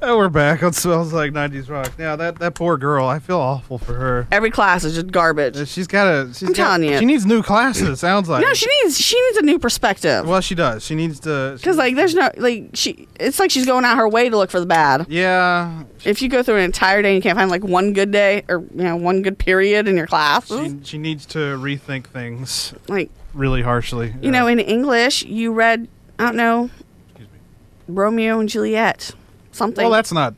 Oh, we're back on Smells Like 90's Rock. Now, that poor girl, I feel awful for her. Every class is just garbage. I'm telling you. She needs new classes, it sounds like. No, she needs a new perspective. Well, she does. She needs to... Because, there's no... it's like she's going out her way to look for the bad. Yeah. If you go through an entire day and you can't find, one good day or, one good period in your class. She needs to rethink things. Like... really harshly. You know, in English, you read, I don't know... Excuse me. Romeo and Juliet. Something. Well, that's not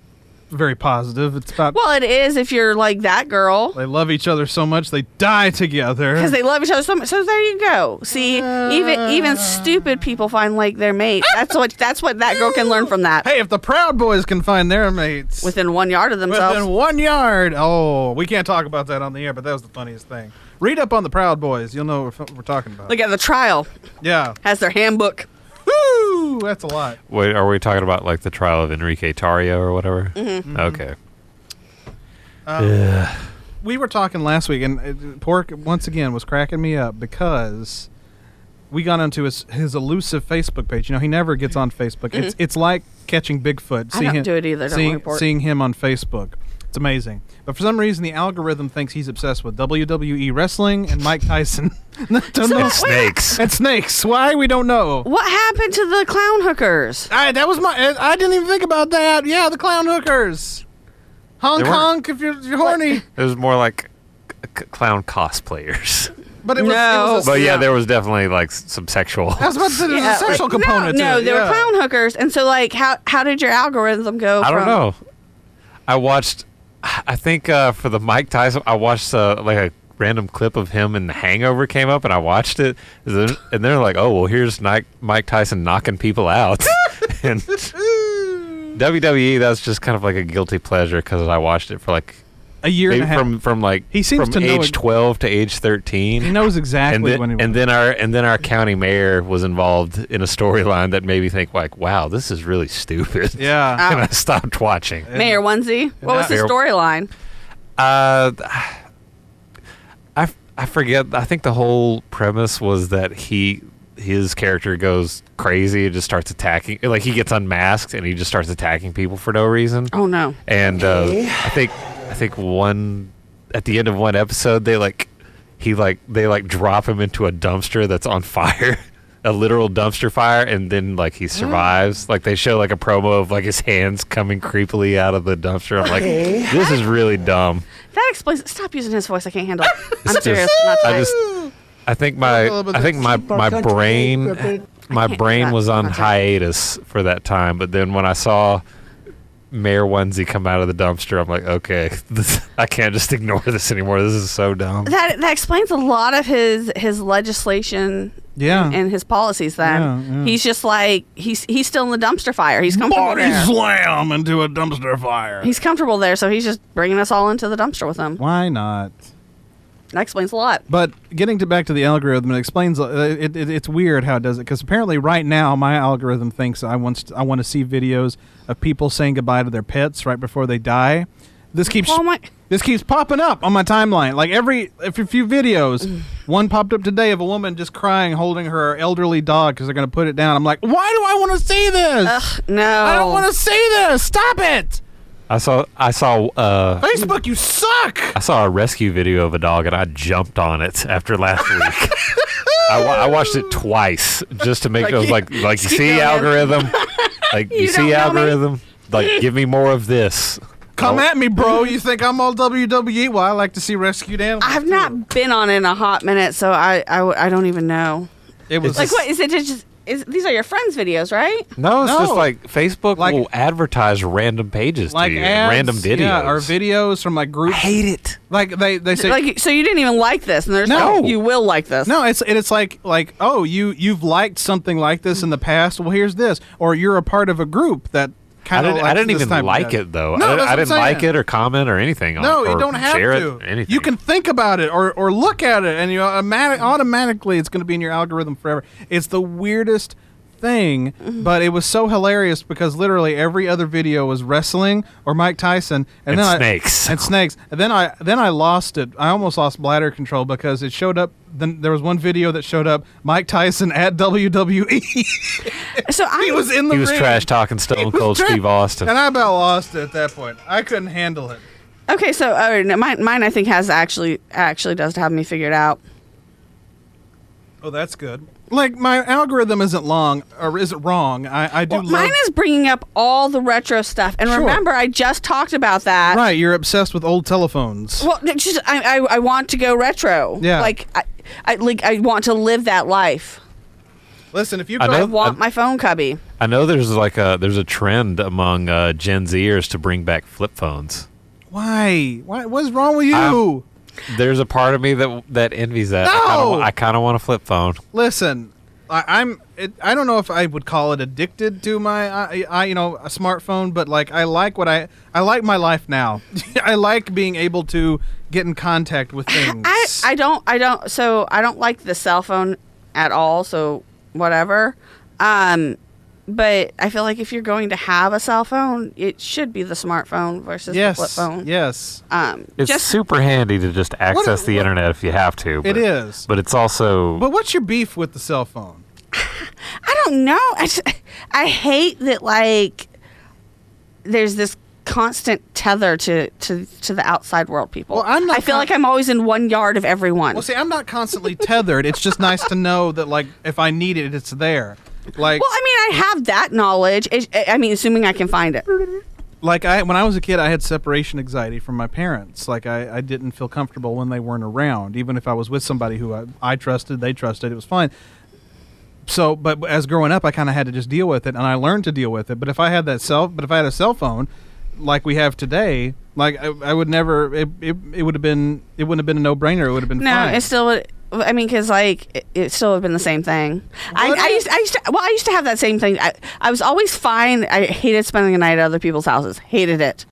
very positive. It's about... Well, it is if you're like that girl. They love each other so much, they die together. Because they love each other so much. So there you go. See, even stupid people find, their mate. That's what that girl can learn from that. Hey, if the Proud Boys can find their mates... within 1 yard of themselves. Within 1 yard. Oh, we can't talk about that on the air, but that was the funniest thing. Read up on the Proud Boys. You'll know what we're talking about. Look at the trial. Yeah. Has their handbook. Woo! That's a lot. Wait, are we talking about the trial of Enrique Tarrio or whatever? Mm-hmm. Okay. We were talking last week, and Pork once again was cracking me up because we got onto his elusive Facebook page. You know, he never gets on Facebook. Mm-hmm. It's like catching Bigfoot. I don't do it either. Seeing him on Facebook. It's amazing. But for some reason, the algorithm thinks he's obsessed with WWE wrestling and Mike Tyson. Snakes. And snakes. Why? We don't know. What happened to the clown hookers? I didn't even think about that. Yeah, the clown hookers. Honk if you're horny. It was more like clown cosplayers. But it was yeah, there was definitely some sexual. I was about to say there's a sexual component to it. No, they were clown hookers. And so how did your algorithm go I don't know. I think for the Mike Tyson, I watched a random clip of him in The Hangover came up, and I watched it, and they're like, "Oh, well, here's Mike Tyson knocking people out." And WWE, that's just kind of like a guilty pleasure because I watched it for a year and a half. He seems from to know age 12 to age 13. He knows exactly when he. And then our county mayor was involved in a storyline that made me think wow, this is really stupid. Yeah. And I stopped watching. Mayor Onesie. What was the storyline? I forget. I think the whole premise was that his character goes crazy and just starts attacking. He gets unmasked and he just starts attacking people for no reason. Oh no! And I think at the end of one episode they drop him into a dumpster that's on fire, a literal dumpster fire, and then he survives. They show a promo of his hands coming creepily out of the dumpster. I'm this is really dumb. That explains. Stop using his voice. I can't handle it. I'm serious. Not tonight. I think my brain was on hiatus for that time, but then when I saw Mayor Onesie come out of the dumpster, I'm like, okay, I can't just ignore this anymore. This is so dumb. That explains a lot of his legislation. Yeah. And his policies then. Yeah. He's just he's still in the dumpster fire. He's comfortable Body there. slam into a dumpster fire. He's comfortable there, so he's just bringing us all into the dumpster with him. Why not? That explains a lot. But getting back to the algorithm, it explains. It's weird how it does it, because apparently right now my algorithm thinks I want to see videos of people saying goodbye to their pets right before they die. This keeps popping up on my timeline. Every few videos, one popped up today of a woman just crying, holding her elderly dog because they're going to put it down. I'm like, why do I want to see this? Ugh, no, I don't want to see this. Stop it. I saw Facebook, you suck. I saw a rescue video of a dog and I jumped on it after last week. I watched it twice just to make sure you see algorithm, you see algorithm, give me more of this. Come at me, bro. You think I'm all WWE? Well, I like to see rescued animals. I've not been on it in a hot minute, so I don't even know. It was what is it? These are your friends' videos, right? No, it's just Facebook will advertise random pages to you, ads, random videos. Yeah, or videos from groups. I hate it. They say so you didn't even like this, and there's you will like this. No, it's like oh, you've liked something like this in the past. Well, here's this, or you're a part of a group that. I didn't even like it though. No, I didn't like it or comment or anything on it. No, you don't have share to. It, anything. You can think about it or look at it, and automatically it's going to be in your algorithm forever. It's the weirdest thing, but it was so hilarious because literally every other video was wrestling or Mike Tyson And then snakes. and snakes. And then I lost it. I almost lost bladder control because it showed up. Then there was one video that showed up Mike Tyson at WWE. So He was in the He was ring. trash talking Stone Cold Steve Austin. And I about lost it at that point. I couldn't handle it. Okay, so mine I think has actually does have me figured out. Oh, that's good. Like, my algorithm isn't long, or is it wrong? I do love... Mine is bringing up all the retro stuff, and Sure. remember, I just talked about that. Right, you're obsessed with old telephones. Well, it's just I want to go retro. Yeah. Like I want to live that life. Listen, if you I go... I know- want my phone cubby. I know there's a trend among Gen Zers to bring back flip phones. Why? What's wrong with you? There's a part of me that envies that. No! I kind of want a flip phone. Listen, I don't know if I would call it addicted to my a smartphone, but like I like my life now. I like being able to get in contact with things. I don't like the cell phone at all. So whatever. But I feel like if you're going to have a cell phone, it should be the smartphone versus the flip phone. Yes. It's Just super handy to just access the internet if you have to. It is. But it's also... But what's your beef with the cell phone? I don't know. I hate that like there's this constant tether to the outside world people. Well, I'm not I feel like I'm always in one yard of everyone. Well, see, I'm not constantly tethered. It's just nice to know that, like, if I need it, it's there. Like, Well, I mean, I have that knowledge. I mean, assuming I can find it. like when I was a kid, I had separation anxiety from my parents. Like, I didn't feel comfortable when they weren't around, even if I was with somebody who I trusted, they trusted, it was fine. So, but as growing up, I kind of had to just deal with it, and I learned to deal with it. But if I had a cell phone, like we have today, like I would never. It would have been. It wouldn't have been a no-brainer. It would have been No, fine. it still would. I mean, because like it still would have been the same thing. I used to have that same thing. I was always fine. I hated spending the night at other people's houses. Hated it.